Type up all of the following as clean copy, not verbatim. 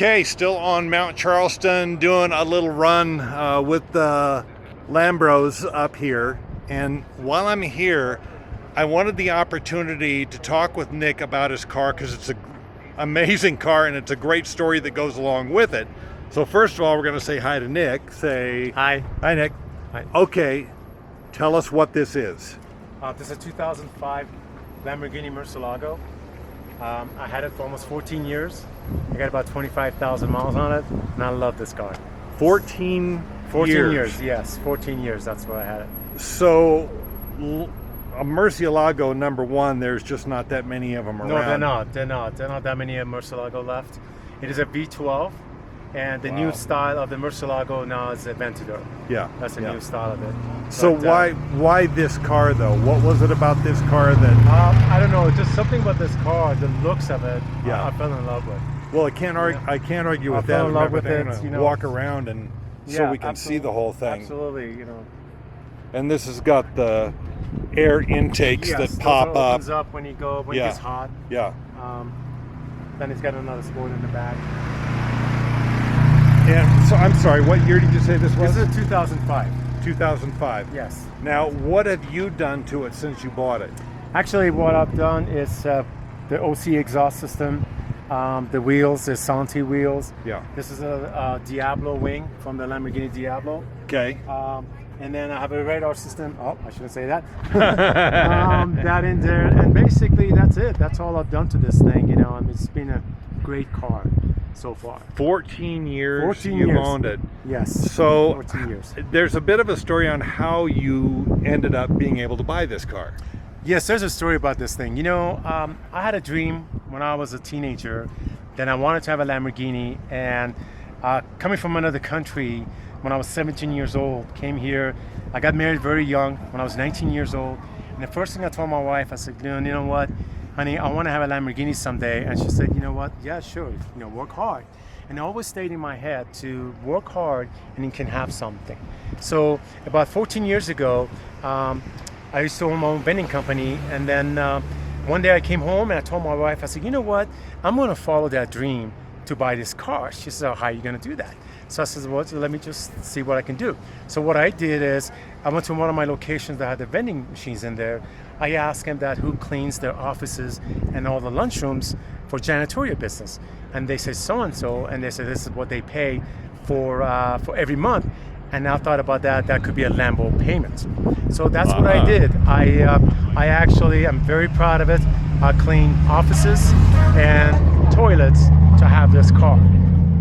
Okay, still on Mount Charleston, doing a little run with the Lambros up here. And while I'm here, I wanted the opportunity to talk with Nick about his car because it's an amazing car and it's a great story that goes along with it. So first of all, we're going to say hi to Nick. Say hi. Hi, Nick. Hi. Okay, tell us what this is. This is a 2005 Lamborghini Murcielago. I had it for almost 14 years. I got about 25,000 miles on it, and I love this car. 14 years, yes. 14 years, that's where I had it. So, a Murcielago number one, there's just not that many of them around. No, they're not. They're not that many Murcielago left. It is a V12, and the new style of the Murcielago now is a Aventador. Yeah. That's the new style of it. So why this car though? What was it about this car that? I don't know. Just something about this car, the looks of it. Yeah. I fell in love with. Well, I can't argue with that. I fell in love with it. Walk around and so we can see the whole thing. Absolutely, And this has got the air intakes that pop up. Opens up when it gets hot. Yeah. Then it's got another sport in the back. And so I'm sorry, what year did you say this was? This is 2005. 2005. Yes. Now, what have you done to it since you bought it? Actually, what I've done is the OC exhaust system, the wheels, the Santi wheels. Yeah. This is a Diablo wing from the Lamborghini Diablo. Okay. And then I have a radar system. Oh, I shouldn't say that. That in there, and basically that's it. That's all I've done to this thing. And it's been a great car so far. 14 years. 14 you've years. owned it. Yes. So 14 years. There's a bit of a story on how you ended up being able to buy this car. Yes, there's a story about this thing. I had a dream when I was a teenager that I wanted to have a Lamborghini, and coming from another country, when I was 17 years old, came here. I got married very young when I was 19 years old. And the first thing I told my wife, I said, you know what, honey, I want to have a Lamborghini someday. And she said, you know what, yeah, sure, work hard. And it always stayed in my head to work hard and you can have something. So about 14 years ago, I used to own my own vending company. And then one day I came home and I told my wife, I said, you know what, I'm going to follow that dream to buy this car. She said, how are you going to do that? So I said, well, let me just see what I can do. So what I did is I went to one of my locations that had the vending machines in there. I asked them that who cleans their offices and all the lunchrooms for janitorial business. And they said so-and-so, and they said this is what they pay for every month. And I thought about that could be a Lambo payment. So that's what I did. I actually am very proud of it. I clean offices and toilets to have this car.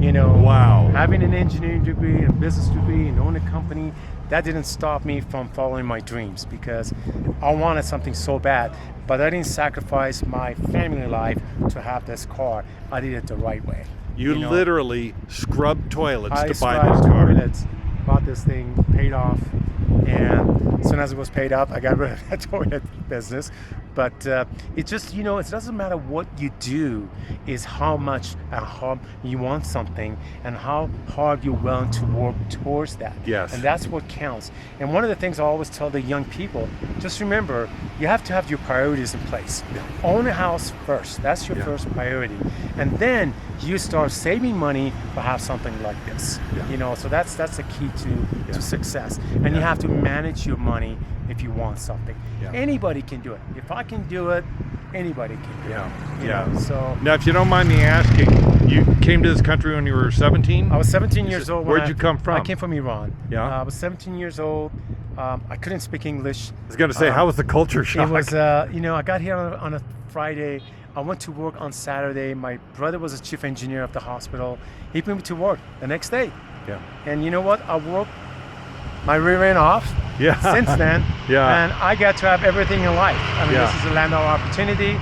Wow. Having an engineering degree and business degree and owning a company, that didn't stop me from following my dreams because I wanted something so bad, but I didn't sacrifice my family life to have this car. I did it the right way. You literally scrubbed toilets to buy this car. Toilets, bought this thing, paid off, and as soon as it was paid up, I got rid of that toilet business. But it just, it doesn't matter what you do, is how much and how you want something and how hard you're willing to work towards that. Yes. And that's what counts. And one of the things I always tell the young people, just remember, you have to have your priorities in place. Yeah. Own a house first. That's your first priority. And then you start saving money to have something like this. Yeah. So that's the key to success. And you have to manage your money if you want something. Yeah. Anybody can do it. If I can do it, anybody can do it. Yeah. So now, if you don't mind me asking, you came to this country when you were 17? I was 17 years old. Where'd you come from? I came from Iran. Yeah. I was 17 years old. I couldn't speak English. I was going to say, how was the culture shock? It was, I got here on a Friday. I went to work on Saturday. My brother was a chief engineer of the hospital. He put me to work the next day. Yeah. And you know what? I worked my rear end off since then. Yeah. And I got to have everything in life. This is a land of opportunity.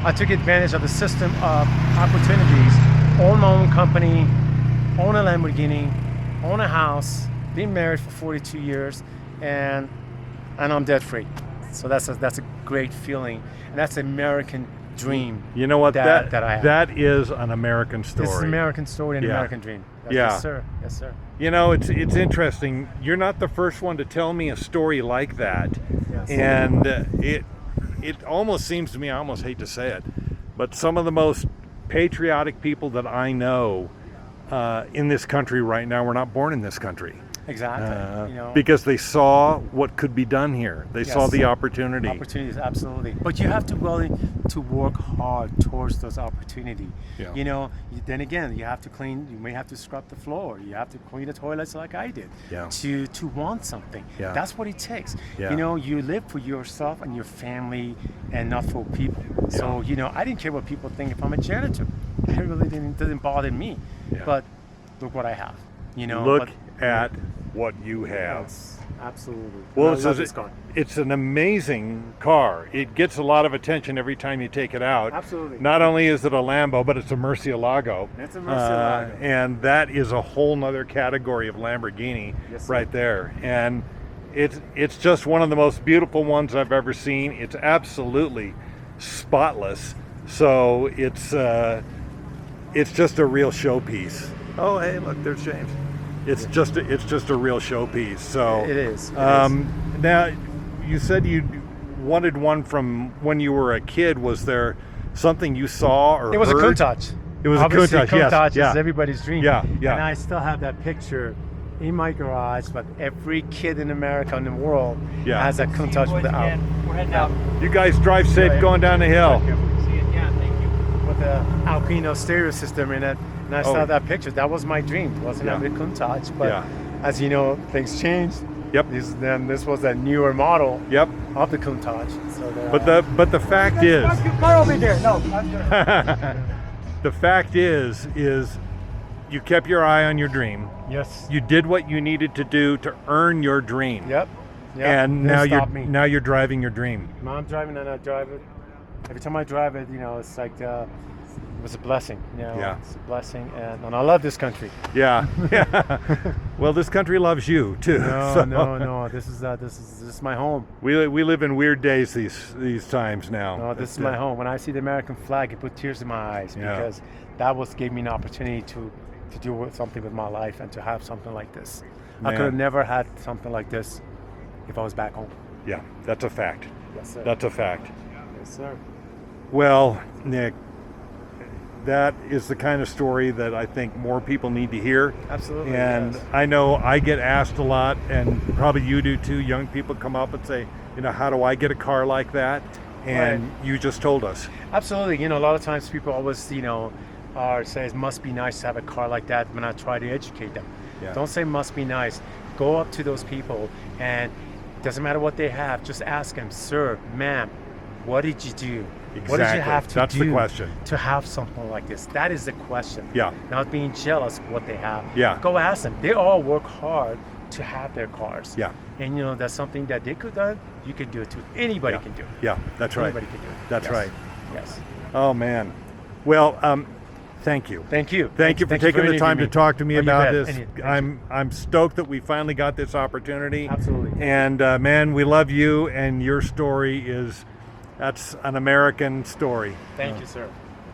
I took advantage of the system of opportunities. Own my own company, own a Lamborghini, own a house, been married for 42 years, and I'm debt free. So that's a great feeling. And that's an American dream. You know what? That I have. That is an American story. This is an American story and an American dream. Yes, sir. Yes, sir. It's interesting. You're not the first one to tell me a story like that. Yes. And it almost seems to me, I almost hate to say it, but some of the most patriotic people that I know in this country right now were not born in this country. Exactly. Because they saw what could be done here. They saw the opportunity. Opportunities, absolutely. But you have to be willing to work hard towards those opportunities. Yeah. Then again, you have to clean. You may have to scrub the floor. You have to clean the toilets like I did. Yeah. To want something. Yeah. That's what it takes. Yeah. You live for yourself and your family, and not for people. Yeah. So I didn't care what people think if I'm a didn't bother me. Yeah. But look what I have. Look at what you have. Yes, absolutely. Well, I love this car. it's an amazing car. It gets a lot of attention every time you take it out. Absolutely. Not only is it a Lambo, but it's a Murcielago. It's a Murcielago. And that is a whole nother category of Lamborghini. Yes, sir. Right there. And it's just one of the most beautiful ones I've ever seen. It's absolutely spotless. So it's just a real showpiece. Oh, hey, look, there's James. It's just a real showpiece. So it is. Now, you said you wanted one from when you were a kid. Was there something you saw or It was heard? a Countach. It was Obviously, a Countach. Countach Yes, is everybody's dream. Yeah, yeah. And I still have that picture in my garage. But every kid in America and the world has a Countach with the out. We're heading out. You guys drive safe going down the hill. See you. Yeah, thank you. With the Alpino stereo system in it. And I saw that picture. That was my dream. It wasn't a Countach, but as you know, things changed. Yep. This was a newer model. Yep. Of the Countach. So but the fact is, Park your car over there. No, I'm good. the fact is you kept your eye on your dream. Yes. You did what you needed to do to earn your dream. Yep. And now you're driving your dream. Now I'm driving and I drive it. Every time I drive it, it's like it was a blessing. Yeah. It's a blessing, and I love this country. Yeah. Well, this country loves you too. No. This is my home. We live in weird days these times now. No, this is my home. When I see the American flag, it put tears in my eyes because that gave me an opportunity to do something with my life and to have something like this. Man. I could have never had something like this if I was back home. Yeah, that's a fact. Yes, sir. That's a fact. Yes, sir. Well, Nick, that is the kind of story that I think more people need to hear. Absolutely. And yes. I know I get asked a lot, and probably you do too. Young people come up and say, how do I get a car like that? And you just told us. Absolutely. A lot of times people always, say it must be nice to have a car like that when I try to educate them. Yeah. Don't say must be nice. Go up to those people, and it doesn't matter what they have. Just ask them, sir, ma'am, what did you do? Exactly. What did you have to That's do the question. to have something like this? That is the question. Yeah. Not being jealous of what they have. Yeah. Go ask them. They all work hard to have their cars. Yeah. And that's something that they could do. You can do it too. Anybody can do it. Yeah, that's right. Anybody can do it. That's Yes. right. Yes. Oh man. Well, thank you. Thank you. Thank you for taking the time to talk to me Oh, you about bet. this. Thank I'm stoked that we finally got this opportunity. Absolutely. And man, we love you, and your story that's an American story. Thank you, sir.